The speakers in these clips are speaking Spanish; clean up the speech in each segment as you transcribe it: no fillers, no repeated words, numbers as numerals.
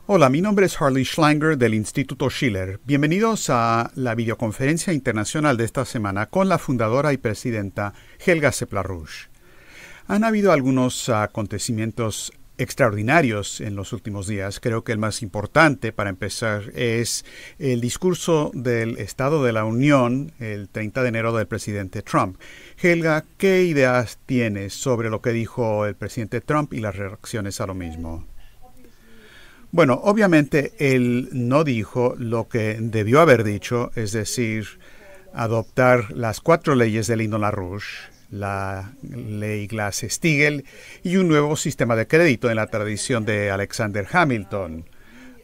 Hola, mi nombre es Harley Schlanger del Instituto Schiller. Bienvenidos a la videoconferencia internacional de esta semana con la fundadora y presidenta Helga Ceplarouche. Han habido algunos acontecimientos extraordinarios en los últimos días. Creo que el más importante, para empezar, es el discurso del Estado de la Unión el 30 de enero del presidente Trump. Helga, ¿qué ideas tienes sobre lo que dijo el presidente Trump y las reacciones a lo mismo? Bueno, obviamente él no dijo lo que debió haber dicho, es decir, adoptar las 4 leyes de Lyndon LaRouche, la ley Glass-Steagall y un nuevo sistema de crédito en la tradición de Alexander Hamilton.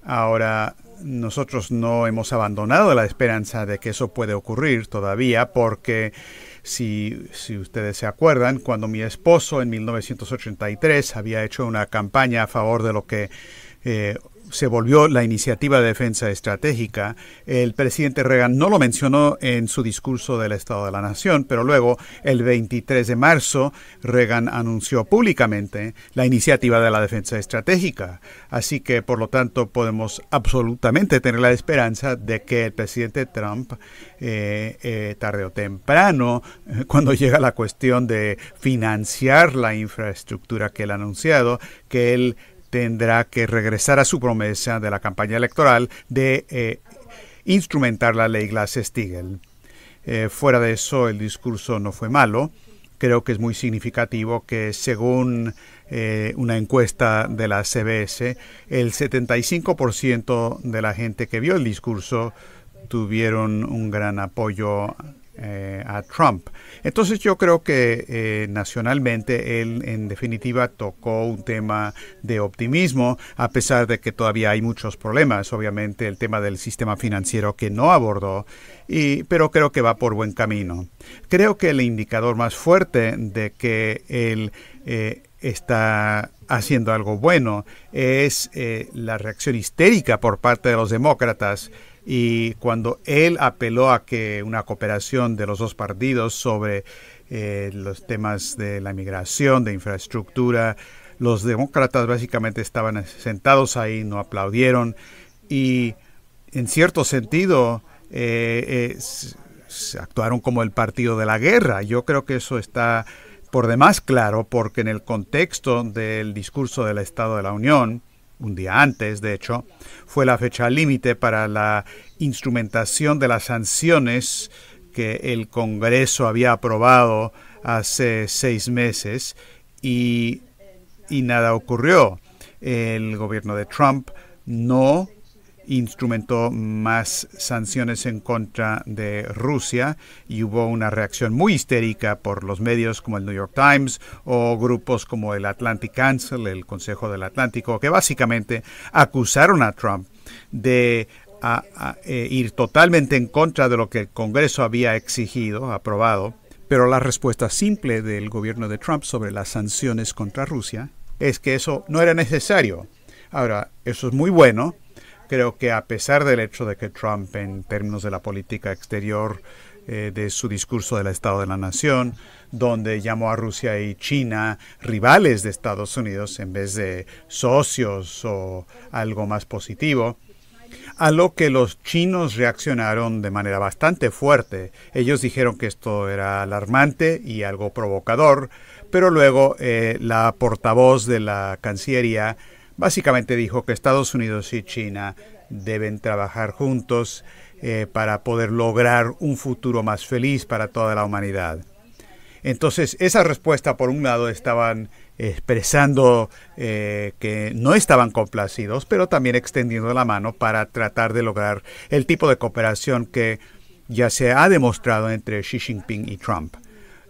Ahora, nosotros no hemos abandonado la esperanza de que eso puede ocurrir todavía porque si ustedes se acuerdan, cuando mi esposo en 1983 había hecho una campaña a favor de lo que se volvió la Iniciativa de Defensa Estratégica, el presidente Reagan no lo mencionó en su discurso del Estado de la Nación, pero luego, el 23 de marzo, Reagan anunció públicamente la Iniciativa de la Defensa Estratégica. Así que, por lo tanto, podemos absolutamente tener la esperanza de que el presidente Trump, tarde o temprano, cuando llega la cuestión de financiar la infraestructura que él ha anunciado, que él tendrá que regresar a su promesa de la campaña electoral de instrumentar la ley Glass-Steagall. Fuera de eso, el discurso no fue malo. Creo que es muy significativo que, según una encuesta de la CBS, el 75% de la gente que vio el discurso tuvieron un gran apoyo a Trump. Entonces yo creo que nacionalmente él en definitiva tocó un tema de optimismo, a pesar de que todavía hay muchos problemas, obviamente el tema del sistema financiero que no abordó, pero creo que va por buen camino. Creo que el indicador más fuerte de que él está haciendo algo bueno es la reacción histérica por parte de los demócratas. Y cuando él apeló a que una cooperación de los dos partidos sobre los temas de la migración, de infraestructura, los demócratas básicamente estaban sentados ahí, no aplaudieron y en cierto sentido actuaron como el partido de la guerra. Yo creo que eso está por demás claro porque en el contexto del discurso del Estado de la Unión, un día antes, de hecho, fue la fecha límite para la instrumentación de las sanciones que el Congreso había aprobado hace 6 meses y nada ocurrió. El gobierno de Trump no instrumentó más sanciones en contra de Rusia y hubo una reacción muy histérica por los medios como el New York Times o grupos como el Atlantic Council, el Consejo del Atlántico, que básicamente acusaron a Trump de ir totalmente en contra de lo que el Congreso había exigido, aprobado. Pero la respuesta simple del gobierno de Trump sobre las sanciones contra Rusia es que eso no era necesario. Ahora, eso es muy bueno. Creo que a pesar del hecho de que Trump, en términos de la política exterior, de su discurso del Estado de la Nación, donde llamó a Rusia y China rivales de Estados Unidos en vez de socios o algo más positivo, a lo que los chinos reaccionaron de manera bastante fuerte. Ellos dijeron que esto era alarmante y algo provocador, pero luego la portavoz de la Cancillería básicamente dijo que Estados Unidos y China deben trabajar juntos para poder lograr un futuro más feliz para toda la humanidad. Entonces, esa respuesta, por un lado, estaban expresando que no estaban complacidos, pero también extendiendo la mano para tratar de lograr el tipo de cooperación que ya se ha demostrado entre Xi Jinping y Trump.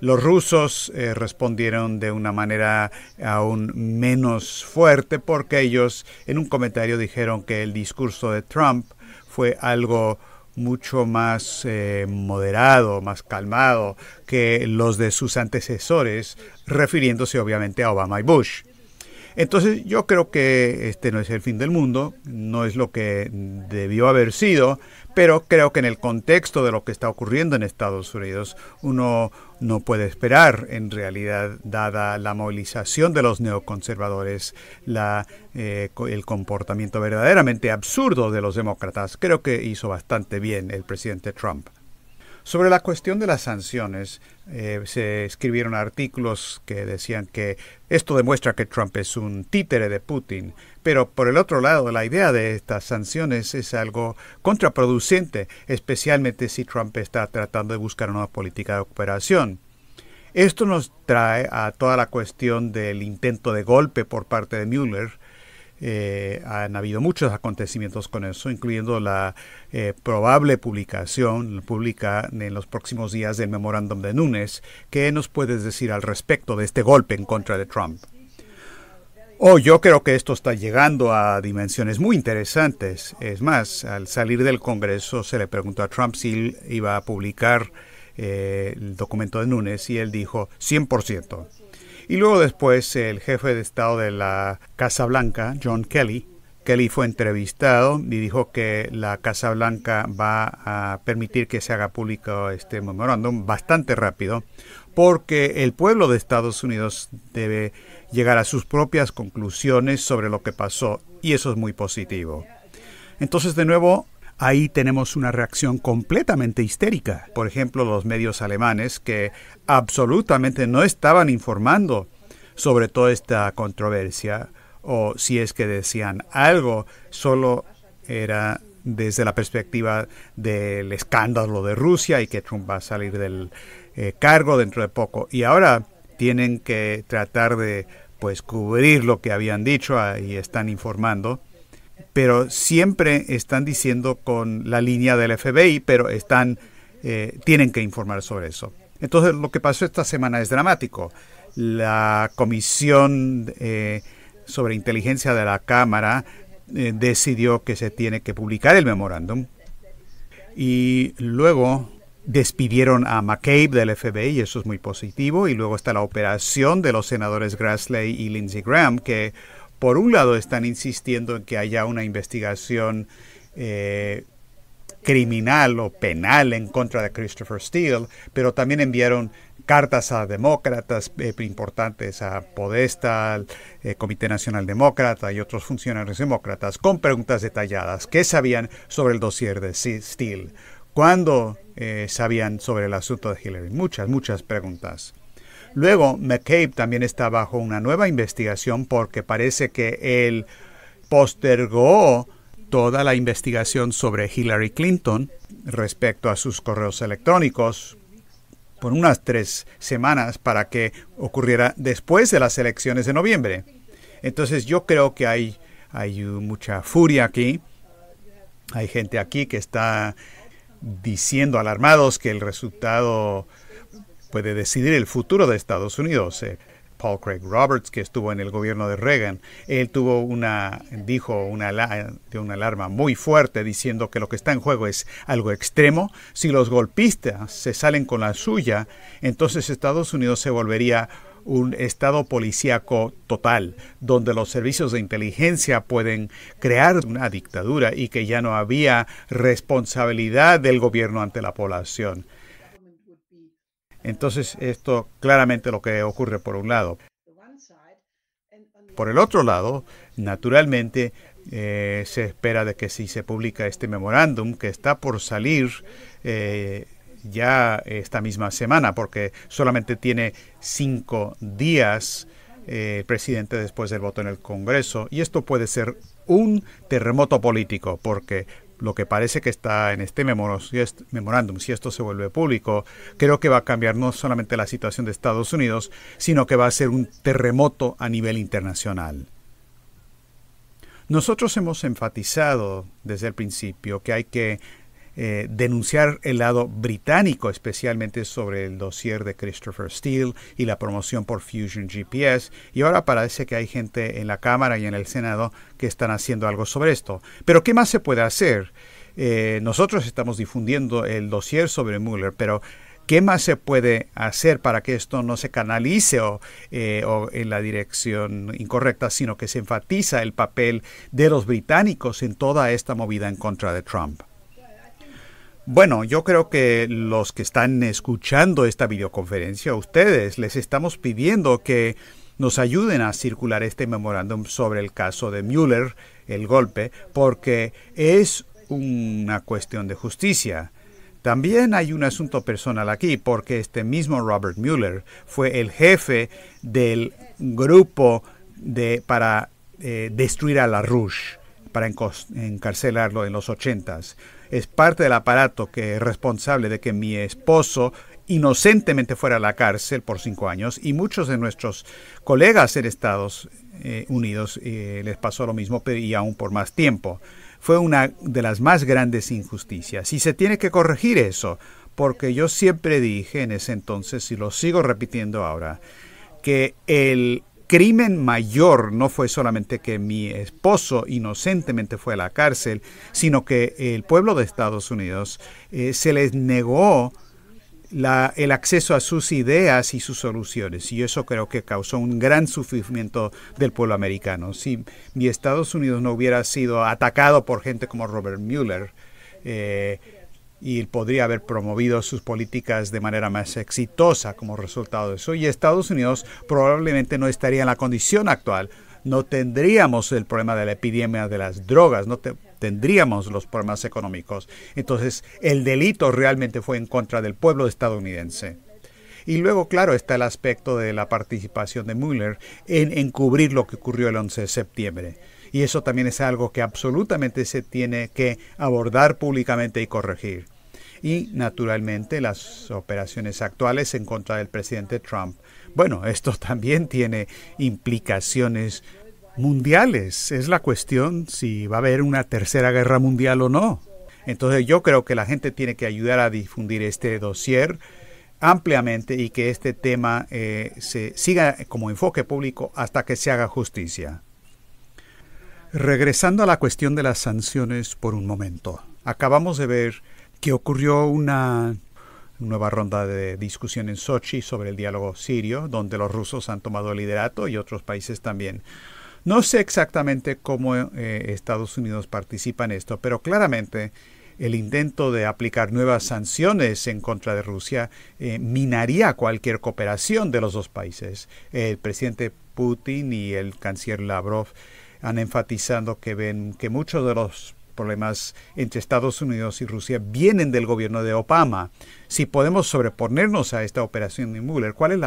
Los rusos respondieron de una manera aún menos fuerte porque ellos en un comentario dijeron que el discurso de Trump fue algo mucho más moderado, más calmado que los de sus antecesores, refiriéndose obviamente a Obama y Bush. Entonces yo creo que este no es el fin del mundo, no es lo que debió haber sido, pero creo que en el contexto de lo que está ocurriendo en Estados Unidos, uno no puede esperar, en realidad, dada la movilización de los neoconservadores, el comportamiento verdaderamente absurdo de los demócratas. Creo que hizo bastante bien el presidente Trump. Sobre la cuestión de las sanciones, se escribieron artículos que decían que esto demuestra que Trump es un títere de Putin, pero por el otro lado, la idea de estas sanciones es algo contraproducente, especialmente si Trump está tratando de buscar una política de cooperación. Esto nos trae a toda la cuestión del intento de golpe por parte de Mueller. Han habido muchos acontecimientos con eso, incluyendo la probable publicación pública en los próximos días del memorándum de Nunes. ¿Qué nos puedes decir al respecto de este golpe en contra de Trump? Yo creo que esto está llegando a dimensiones muy interesantes. Es más, al salir del Congreso se le preguntó a Trump si él iba a publicar el documento de Nunes y él dijo 100%. Y luego después el jefe de Estado de la Casa Blanca, John Kelly fue entrevistado y dijo que la Casa Blanca va a permitir que se haga público este memorándum bastante rápido, porque el pueblo de Estados Unidos debe llegar a sus propias conclusiones sobre lo que pasó, y eso es muy positivo. Entonces, de nuevo, ahí tenemos una reacción completamente histérica. Por ejemplo, los medios alemanes que absolutamente no estaban informando sobre toda esta controversia, o si es que decían algo, solo era desde la perspectiva del escándalo de Rusia y que Trump va a salir del cargo dentro de poco. Y ahora tienen que tratar de cubrir lo que habían dicho y están informando. Pero siempre están diciendo con la línea del FBI, pero tienen que informar sobre eso. Entonces, lo que pasó esta semana es dramático. La Comisión sobre Inteligencia de la Cámara decidió que se tiene que publicar el memorándum y luego despidieron a McCabe del FBI, y eso es muy positivo. Y luego está la operación de los senadores Grassley y Lindsey Graham, que por un lado están insistiendo en que haya una investigación criminal o penal en contra de Christopher Steele, pero también enviaron cartas a demócratas importantes, a Podesta, al Comité Nacional Demócrata y otros funcionarios demócratas, con preguntas detalladas. ¿Qué sabían sobre el dossier de Steele? ¿Cuándo sabían sobre el asunto de Hillary? Muchas preguntas. Luego, McCabe también está bajo una nueva investigación porque parece que él postergó toda la investigación sobre Hillary Clinton respecto a sus correos electrónicos por unas 3 semanas para que ocurriera después de las elecciones de noviembre. Entonces yo creo que hay mucha furia aquí. Hay gente aquí que está diciendo alarmados que el resultado puede decidir el futuro de Estados Unidos. Paul Craig Roberts, que estuvo en el gobierno de Reagan, él dijo una alarma muy fuerte diciendo que lo que está en juego es algo extremo. Si los golpistas se salen con la suya, entonces Estados Unidos se volvería un estado policíaco total, donde los servicios de inteligencia pueden crear una dictadura y que ya no había responsabilidad del gobierno ante la población. Entonces, esto claramente lo que ocurre por un lado. Por el otro lado, naturalmente, se espera de que si se publica este memorándum, que está por salir ya esta misma semana, porque solamente tiene 5 días el presidente después del voto en el Congreso, y esto puede ser un terremoto político, porque lo que parece que está en este memorándum, si esto se vuelve público, creo que va a cambiar no solamente la situación de Estados Unidos, sino que va a ser un terremoto a nivel internacional. Nosotros hemos enfatizado desde el principio que hay que denunciar el lado británico, especialmente sobre el dossier de Christopher Steele y la promoción por Fusion GPS, y ahora parece que hay gente en la Cámara y en el Senado que están haciendo algo sobre esto. Pero ¿qué más se puede hacer? Nosotros estamos difundiendo el dossier sobre Mueller, pero ¿Qué más se puede hacer para que esto no se canalice o en la dirección incorrecta, sino que se enfatiza el papel de los británicos en toda esta movida en contra de Trump? Bueno, yo creo que los que están escuchando esta videoconferencia, a ustedes les estamos pidiendo que nos ayuden a circular este memorándum sobre el caso de Mueller, el golpe, porque es una cuestión de justicia. También hay un asunto personal aquí, porque este mismo Robert Mueller fue el jefe del grupo para destruir a LaRouche, para encarcelarlo en los 80s. Es parte del aparato que es responsable de que mi esposo inocentemente fuera a la cárcel por 5 años, y muchos de nuestros colegas en Estados Unidos les pasó lo mismo, y aún por más tiempo. Fue una de las más grandes injusticias y se tiene que corregir eso, porque yo siempre dije en ese entonces, y lo sigo repitiendo ahora, que el crimen mayor no fue solamente que mi esposo inocentemente fue a la cárcel, sino que el pueblo de Estados Unidos se les negó el acceso a sus ideas y sus soluciones, y eso creo que causó un gran sufrimiento del pueblo americano. Si mi Estados Unidos no hubiera sido atacado por gente como Robert Mueller, y podría haber promovido sus políticas de manera más exitosa como resultado de eso, y Estados Unidos probablemente no estaría en la condición actual. No tendríamos el problema de la epidemia de las drogas, no tendríamos los problemas económicos. Entonces, el delito realmente fue en contra del pueblo estadounidense. Y luego, claro, está el aspecto de la participación de Mueller en encubrir lo que ocurrió el 11 de septiembre. Y eso también es algo que absolutamente se tiene que abordar públicamente y corregir. Y, naturalmente, las operaciones actuales en contra del presidente Trump. Bueno, esto también tiene implicaciones mundiales. Es la cuestión si va a haber una tercera guerra mundial o no. Entonces yo creo que la gente tiene que ayudar a difundir este dossier ampliamente y que este tema se siga como enfoque público hasta que se haga justicia. Regresando a la cuestión de las sanciones por un momento. Acabamos de ver que ocurrió una nueva ronda de discusión en Sochi sobre el diálogo sirio, donde los rusos han tomado el liderato y otros países también. No sé exactamente cómo Estados Unidos participa en esto, pero claramente el intento de aplicar nuevas sanciones en contra de Rusia minaría cualquier cooperación de los dos países. El presidente Putin y el canciller Lavrov han enfatizado que ven que muchos de los problemas entre Estados Unidos y Rusia vienen del gobierno de Obama. Si podemos sobreponernos a esta operación de Mueller, ¿cuál es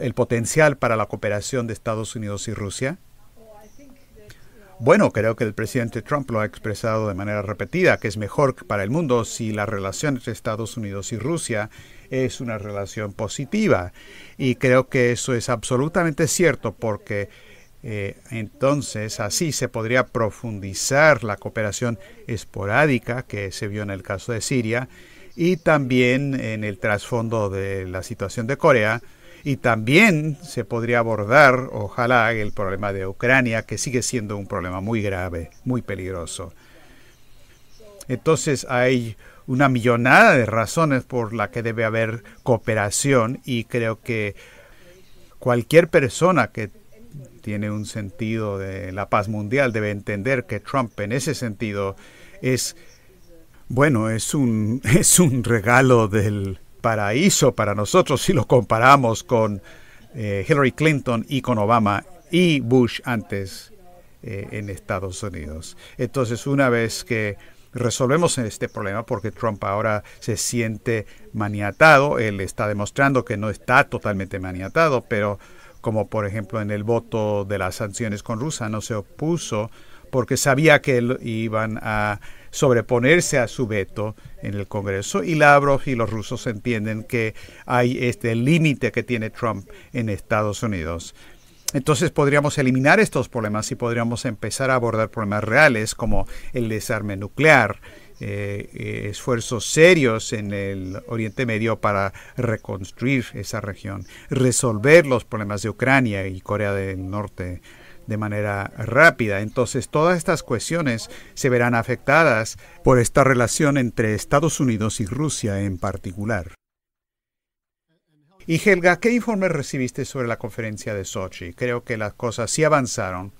el potencial para la cooperación de Estados Unidos y Rusia? Bueno, creo que el presidente Trump lo ha expresado de manera repetida, que es mejor para el mundo si la relación entre Estados Unidos y Rusia es una relación positiva. Y creo que eso es absolutamente cierto, porque entonces así se podría profundizar la cooperación esporádica que se vio en el caso de Siria, y también en el trasfondo de la situación de Corea. Y también se podría abordar, ojalá, el problema de Ucrania, que sigue siendo un problema muy grave, muy peligroso. Entonces hay una millonada de razones por la que debe haber cooperación, y creo que cualquier persona que tiene un sentido de la paz mundial debe entender que Trump en ese sentido es un regalo del paraíso para nosotros si lo comparamos con Hillary Clinton y con Obama y Bush antes en Estados Unidos. Entonces, una vez que resolvemos este problema, porque Trump ahora se siente maniatado, él está demostrando que no está totalmente maniatado, pero como por ejemplo en el voto de las sanciones con Rusia no se opuso porque sabía que iban a sobreponerse a su veto en el Congreso, y Lavrov y los rusos entienden que hay este límite que tiene Trump en Estados Unidos. Entonces podríamos eliminar estos problemas y podríamos empezar a abordar problemas reales como el desarme nuclear, esfuerzos serios en el Oriente Medio para reconstruir esa región, resolver los problemas de Ucrania y Corea del Norte de manera rápida. Entonces, todas estas cuestiones se verán afectadas por esta relación entre Estados Unidos y Rusia en particular. Y Helga, ¿qué informes recibiste sobre la conferencia de Sochi? Creo que las cosas sí avanzaron.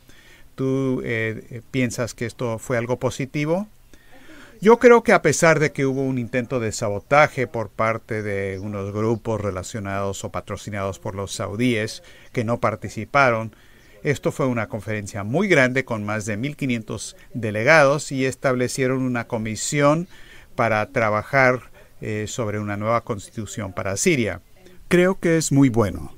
¿Tú piensas que esto fue algo positivo? Yo creo que a pesar de que hubo un intento de sabotaje por parte de unos grupos relacionados o patrocinados por los saudíes que no participaron, esto fue una conferencia muy grande con más de 1.500 delegados y establecieron una comisión para trabajar sobre una nueva constitución para Siria. Creo que es muy bueno,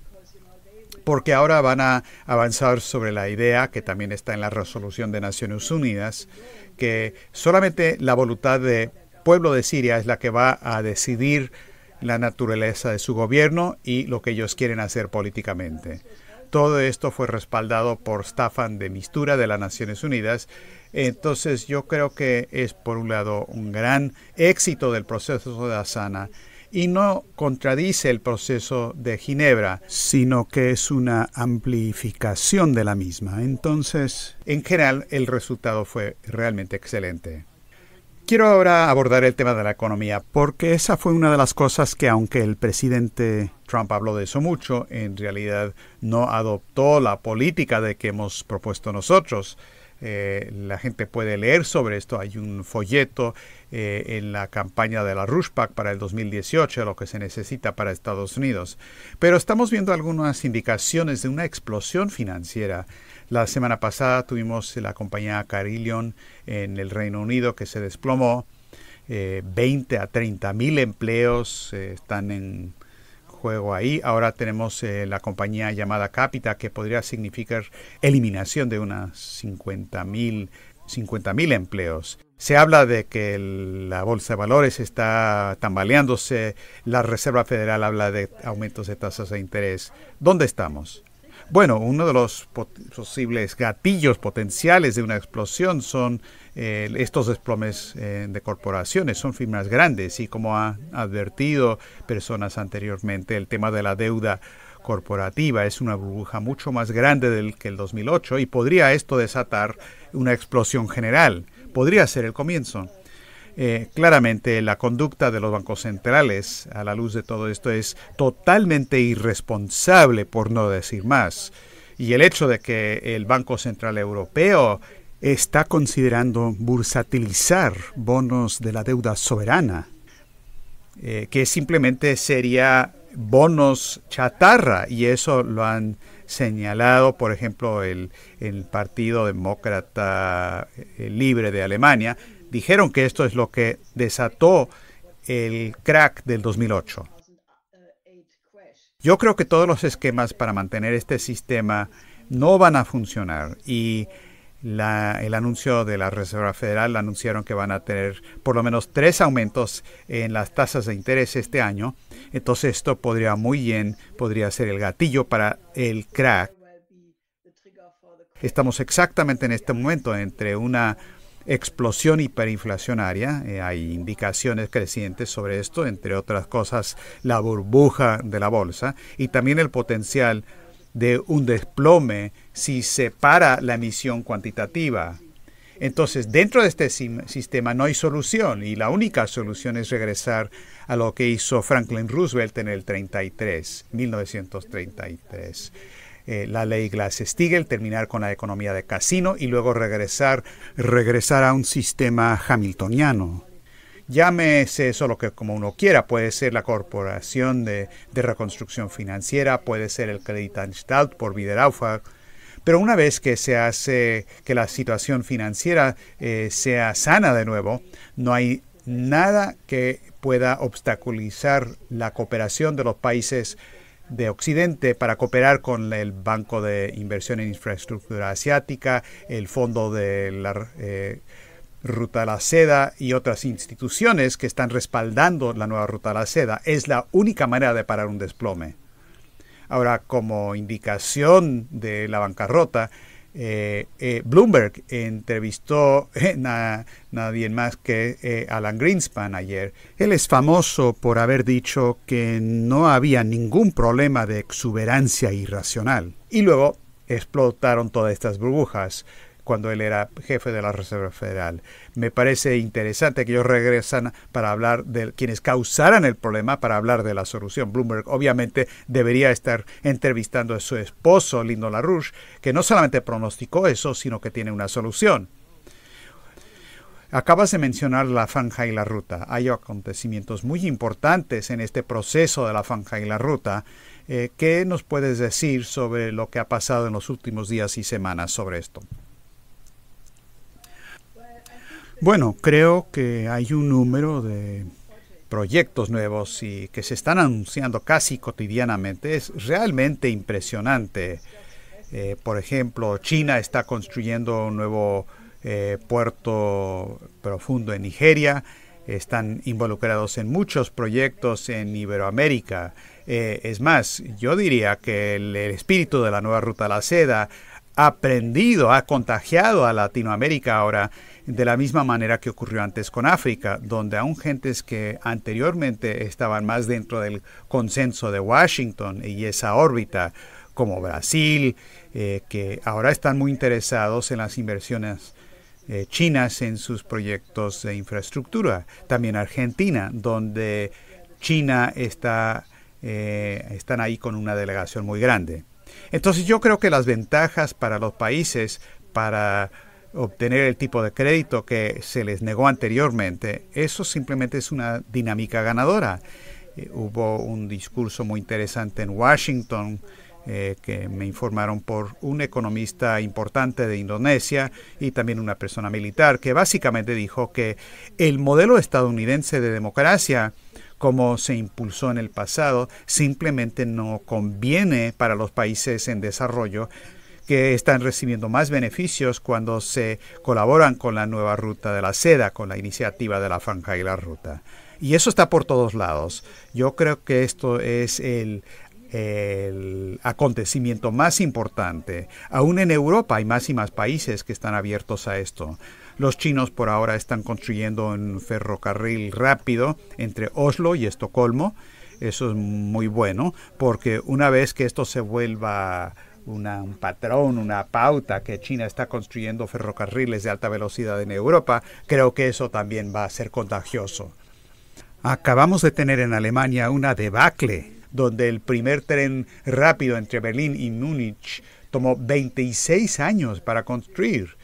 porque ahora van a avanzar sobre la idea, que también está en la resolución de Naciones Unidas, que solamente la voluntad del pueblo de Siria es la que va a decidir la naturaleza de su gobierno y lo que ellos quieren hacer políticamente. Todo esto fue respaldado por Staffan de Mistura de las Naciones Unidas. Entonces yo creo que es por un lado un gran éxito del proceso de Astana y no contradice el proceso de Ginebra, sino que es una amplificación de la misma. Entonces, en general, el resultado fue realmente excelente. Quiero ahora abordar el tema de la economía, porque esa fue una de las cosas que, aunque el presidente Trump habló de eso mucho, en realidad no adoptó la política de que hemos propuesto nosotros. La gente puede leer sobre esto. Hay un folleto en la campaña de la Rushpack para el 2018, lo que se necesita para Estados Unidos. Pero estamos viendo algunas indicaciones de una explosión financiera. La semana pasada tuvimos la compañía Carillion en el Reino Unido que se desplomó. 20 a 30 mil empleos están en juego ahí. Ahora tenemos la compañía llamada Capita, que podría significar eliminación de unas 50 mil empleos. Se habla de que la bolsa de valores está tambaleándose. La Reserva Federal habla de aumentos de tasas de interés. ¿Dónde estamos? Bueno, uno de los posibles gatillos potenciales de una explosión son estos desplomes de corporaciones. Son firmas grandes y, como han advertido personas anteriormente, el tema de la deuda corporativa es una burbuja mucho más grande que el 2008 y podría esto desatar una explosión general. Podría ser el comienzo. Claramente la conducta de los bancos centrales a la luz de todo esto es totalmente irresponsable, por no decir más. Y el hecho de que el Banco Central Europeo está considerando bursatilizar bonos de la deuda soberana, que simplemente sería bonos chatarra, y eso lo han señalado, por ejemplo, el Partido Demócrata Libre de Alemania. Dijeron que esto es lo que desató el crack del 2008. Yo creo que todos los esquemas para mantener este sistema no van a funcionar y el anuncio de la Reserva Federal anunciaron que van a tener por lo menos 3 aumentos en las tasas de interés este año. Entonces esto podría ser el gatillo para el crack. Estamos exactamente en este momento entre una explosión hiperinflacionaria. Hay indicaciones crecientes sobre esto, entre otras cosas la burbuja de la bolsa y también el potencial de un desplome si se para la emisión cuantitativa. Entonces, dentro de este sistema no hay solución y la única solución es regresar a lo que hizo Franklin Roosevelt en el 1933. La ley Glass-Steagall, terminar con la economía de casino y luego regresar a un sistema hamiltoniano. Llámese eso lo que como uno quiera, puede ser la Corporación de Reconstrucción Financiera, puede ser el Kreditanstalt por Wiederaufbau, pero una vez que se hace que la situación financiera sea sana de nuevo, no hay nada que pueda obstaculizar la cooperación de los países de Occidente para cooperar con el Banco de Inversión en Infraestructura Asiática, el Fondo de la Ruta a la Seda y otras instituciones que están respaldando la nueva Ruta a la Seda. Es la única manera de parar un desplome. Ahora, como indicación de la bancarrota, Bloomberg entrevistó a nadie más que Alan Greenspan ayer. Él es famoso por haber dicho que no había ningún problema de exuberancia irracional. Y luego explotaron todas estas burbujas. cuando él era jefe de la Reserva Federal. Me parece interesante que ellos regresan para hablar de quienes causaran el problema, para hablar de la solución. Bloomberg obviamente debería estar entrevistando a su esposo, Lyndon LaRouche, que no solamente pronosticó eso, sino que tiene una solución. Acabas de mencionar la Franja y la Ruta. Hay acontecimientos muy importantes en este proceso de la Franja y la Ruta. ¿Qué nos puedes decir sobre lo que ha pasado en los últimos días y semanas sobre esto? Bueno, creo que hay un número de proyectos nuevos y que se están anunciando casi cotidianamente. Es realmente impresionante. Por ejemplo, China está construyendo un nuevo puerto profundo en Nigeria. Están involucrados en muchos proyectos en Iberoamérica. Es más, yo diría que el espíritu de la nueva Ruta de la Seda ha contagiado a Latinoamérica ahora de la misma manera que ocurrió antes con África, donde aún gentes que anteriormente estaban más dentro del consenso de Washington y esa órbita, como Brasil, que ahora están muy interesados en las inversiones chinas en sus proyectos de infraestructura. También Argentina, donde China están ahí con una delegación muy grande. Entonces yo creo que las ventajas para los países para obtener el tipo de crédito que se les negó anteriormente, eso simplemente es una dinámica ganadora. Hubo un discurso muy interesante en Washington que me informaron por un economista importante de Indonesia y también una persona militar que básicamente dijo que el modelo estadounidense de democracia, como se impulsó en el pasado, simplemente no conviene para los países en desarrollo que están recibiendo más beneficios cuando se colaboran con la nueva Ruta de la Seda, con la iniciativa de la Franja y la Ruta. Y eso está por todos lados. Yo creo que esto es el acontecimiento más importante. Aún en Europa hay más y más países que están abiertos a esto. Los chinos por ahora están construyendo un ferrocarril rápido entre Oslo y Estocolmo. Eso es muy bueno, porque una vez que esto se vuelva un patrón, una pauta, que China está construyendo ferrocarriles de alta velocidad en Europa, creo que eso también va a ser contagioso. Acabamos de tener en Alemania una debacle, donde el primer tren rápido entre Berlín y Múnich tomó 26 años para construir.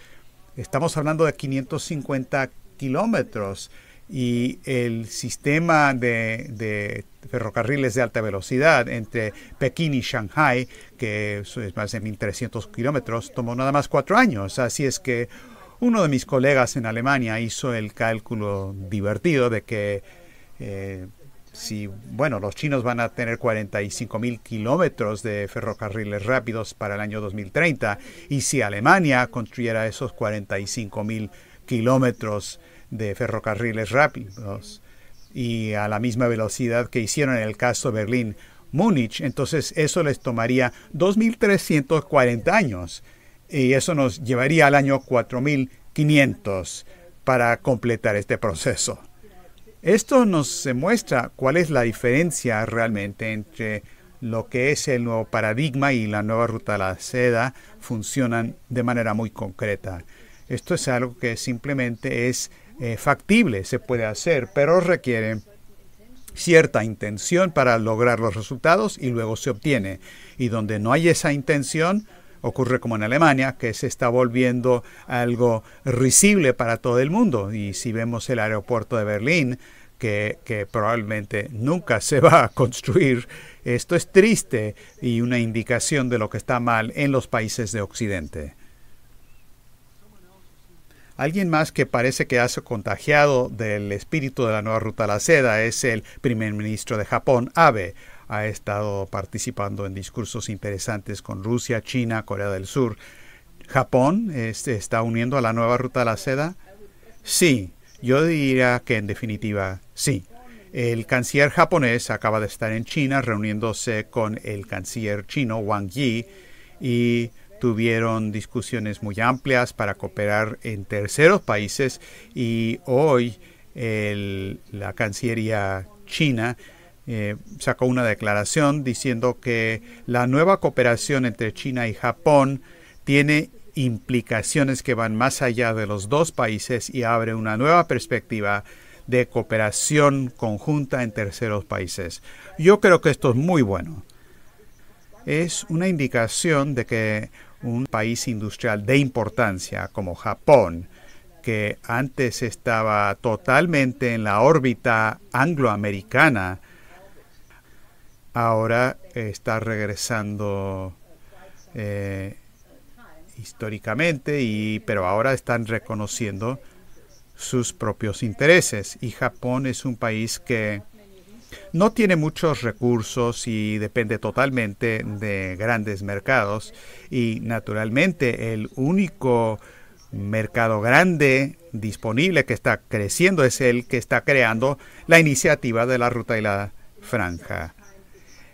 Estamos hablando de 550 kilómetros y el sistema de ferrocarriles de alta velocidad entre Pekín y Shanghái, que es más de 1.300 kilómetros, tomó nada más 4 años. Así es que uno de mis colegas en Alemania hizo el cálculo divertido de que los chinos van a tener 45.000 kilómetros de ferrocarriles rápidos para el año 2030, y si Alemania construyera esos 45.000 kilómetros de ferrocarriles rápidos y a la misma velocidad que hicieron en el caso de Berlín-Múnich, entonces eso les tomaría 2.340 años, y eso nos llevaría al año 4.500 para completar este proceso. Esto nos muestra cuál es la diferencia realmente entre lo que es el nuevo paradigma y la nueva Ruta de la Seda. Funcionan de manera muy concreta. Esto es algo que simplemente es factible, se puede hacer, pero requiere cierta intención para lograr los resultados y luego se obtiene. Y donde no hay esa intención, ocurre como en Alemania, que se está volviendo algo risible para todo el mundo. Y si vemos el aeropuerto de Berlín, que probablemente nunca se va a construir, esto es triste y una indicación de lo que está mal en los países de Occidente. Alguien más que parece que ha sido contagiado del espíritu de la nueva Ruta de la Seda es el primer ministro de Japón, Abe. Ha estado participando en discursos interesantes con Rusia, China, Corea del Sur. ¿Japón se está uniendo a la nueva Ruta de la Seda? Sí, yo diría que en definitiva sí. El canciller japonés acaba de estar en China reuniéndose con el canciller chino Wang Yi y tuvieron discusiones muy amplias para cooperar en terceros países, y hoy la Cancillería china sacó una declaración diciendo que la nueva cooperación entre China y Japón tiene implicaciones que van más allá de los dos países y abre una nueva perspectiva de cooperación conjunta en terceros países. Yo creo que esto es muy bueno. Es una indicación de que un país industrial de importancia como Japón, que antes estaba totalmente en la órbita angloamericana, ahora está regresando históricamente, pero ahora están reconociendo sus propios intereses. Y Japón es un país que no tiene muchos recursos y depende totalmente de grandes mercados. Y naturalmente el único mercado grande disponible que está creciendo es el que está creando la iniciativa de la Ruta y la Franja.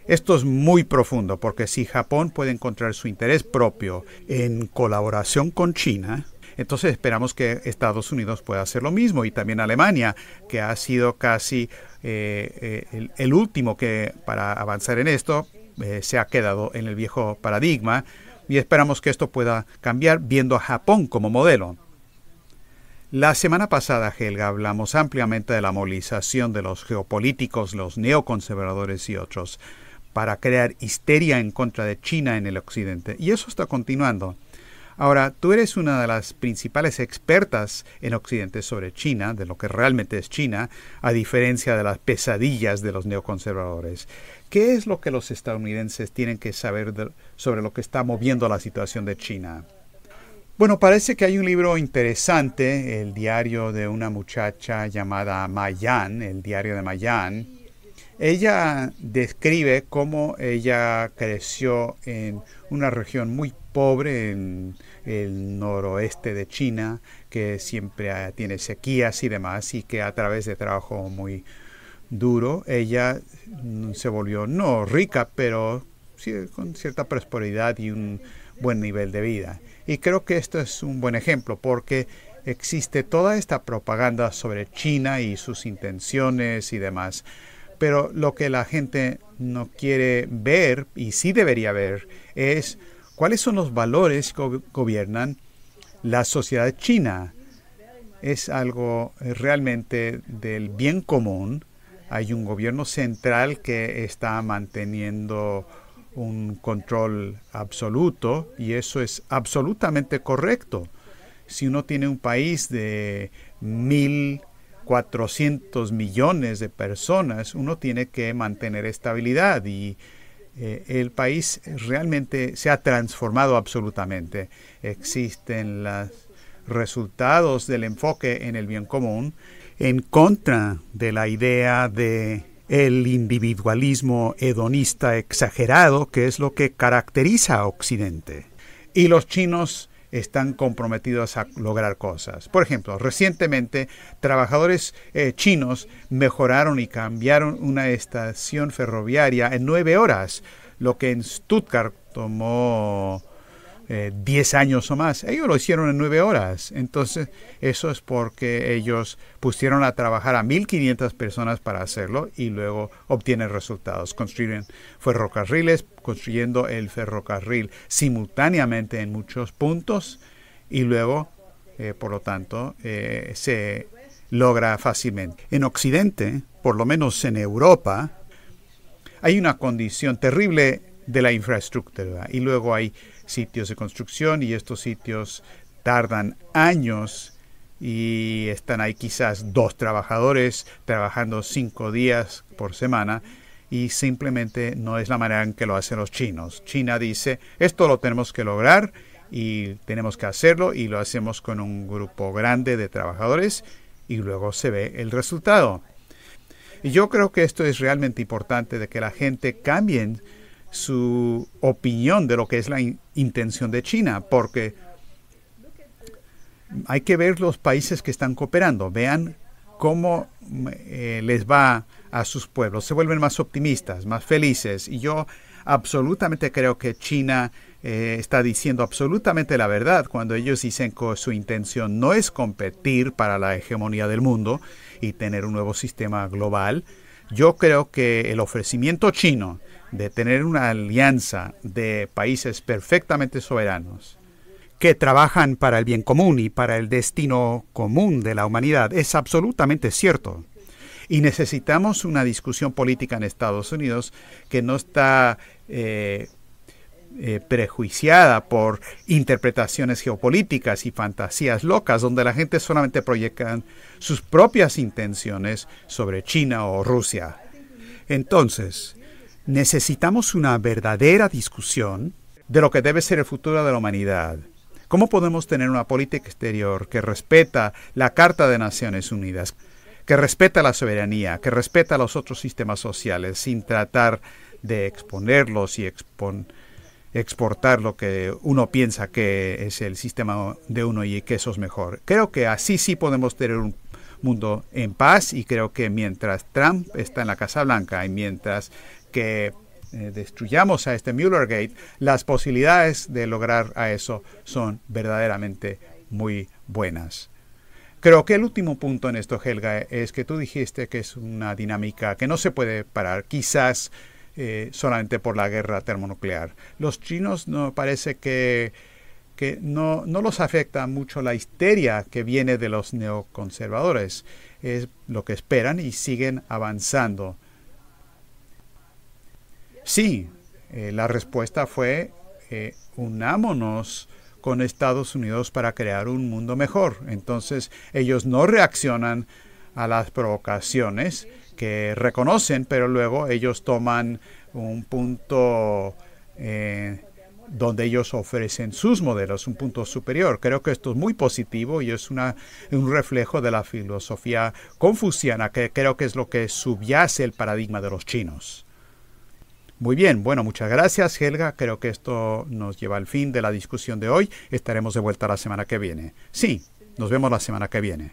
Esto es muy profundo porque si Japón puede encontrar su interés propio en colaboración con China, entonces esperamos que Estados Unidos pueda hacer lo mismo, y también Alemania, que ha sido casi el último que para avanzar en esto se ha quedado en el viejo paradigma, y esperamos que esto pueda cambiar viendo a Japón como modelo. La semana pasada, Helga, hablamos ampliamente de la movilización de los geopolíticos, los neoconservadores y otros, para crear histeria en contra de China en el occidente. Y eso está continuando. Ahora, tú eres una de las principales expertas en occidente sobre China, de lo que realmente es China, a diferencia de las pesadillas de los neoconservadores. ¿Qué es lo que los estadounidenses tienen que saber sobre lo que está moviendo la situación de China? Bueno, parece que hay un libro interesante, el diario de una muchacha llamada Ma Yan, el diario de Ma Yan. Ella describe cómo ella creció en una región muy pobre en el noroeste de China, que siempre tiene sequías y demás, y que a través de trabajo muy duro, ella se volvió no rica, pero sí, con cierta prosperidad y un buen nivel de vida. Y creo que esto es un buen ejemplo porque existe toda esta propaganda sobre China y sus intenciones y demás. Pero lo que la gente no quiere ver, y sí debería ver, es cuáles son los valores que gobiernan la sociedad china. Es algo realmente del bien común. Hay un gobierno central que está manteniendo un control absoluto, y eso es absolutamente correcto. Si uno tiene un país de 1.400 millones de personas, uno tiene que mantener estabilidad, y el país realmente se ha transformado absolutamente. Existen los resultados del enfoque en el bien común en contra de la idea de el individualismo hedonista exagerado, que es lo que caracteriza a Occidente. Y los chinos están comprometidos a lograr cosas. Por ejemplo, recientemente trabajadores chinos mejoraron y cambiaron una estación ferroviaria en 9 horas, lo que en Stuttgart tomó 10 años o más. Ellos lo hicieron en 9 horas. Entonces, eso es porque ellos pusieron a trabajar a 1.500 personas para hacerlo y luego obtienen resultados. Construyen ferrocarriles, construyendo el ferrocarril simultáneamente en muchos puntos, y luego, por lo tanto, se logra fácilmente. En Occidente, por lo menos en Europa, hay una condición terrible de la infraestructura, y luego hay sitios de construcción, y estos sitios tardan años y están ahí quizás 2 trabajadores trabajando 5 días por semana, y simplemente no es la manera en que lo hacen los chinos. China dice, esto lo tenemos que lograr y tenemos que hacerlo, y lo hacemos con un grupo grande de trabajadores, y luego se ve el resultado. Y yo creo que esto es realmente importante, de que la gente cambie su opinión de lo que es la intención de China, porque hay que ver los países que están cooperando. Vean cómo les va a sus pueblos. Se vuelven más optimistas, más felices. Y yo absolutamente creo que China está diciendo absolutamente la verdad cuando ellos dicen que su intención no es competir para la hegemonía del mundo y tener un nuevo sistema global. Yo creo que el ofrecimiento chino de tener una alianza de países perfectamente soberanos, que trabajan para el bien común y para el destino común de la humanidad. Es absolutamente cierto. Y necesitamos una discusión política en Estados Unidos que no está prejuiciada por interpretaciones geopolíticas y fantasías locas, donde la gente solamente proyecta sus propias intenciones sobre China o Rusia. Entonces, necesitamos una verdadera discusión de lo que debe ser el futuro de la humanidad. ¿Cómo podemos tener una política exterior que respeta la Carta de Naciones Unidas, que respeta la soberanía, que respeta los otros sistemas sociales, sin tratar de exponerlos y exportar lo que uno piensa que es el sistema de uno y que eso es mejor? Creo que así sí podemos tener un mundo en paz, y creo que mientras Trump está en la Casa Blanca y mientras que destruyamos a este Muellergate, las posibilidades de lograr a eso son verdaderamente muy buenas. Creo que el último punto en esto, Helga, es que tú dijiste que es una dinámica que no se puede parar, quizás solamente por la guerra termonuclear. Los chinos no parece que no los afecta mucho la histeria que viene de los neoconservadores. Es lo que esperan y siguen avanzando. Sí, la respuesta fue unámonos con Estados Unidos para crear un mundo mejor. Entonces, ellos no reaccionan a las provocaciones que reconocen, pero luego ellos toman un punto donde ellos ofrecen sus modelos, un punto superior. Creo que esto es muy positivo y es un reflejo de la filosofía confuciana, que creo que es lo que subyace el paradigma de los chinos. Muy bien, bueno, muchas gracias, Helga. Creo que esto nos lleva al fin de la discusión de hoy. Estaremos de vuelta la semana que viene. Sí, nos vemos la semana que viene.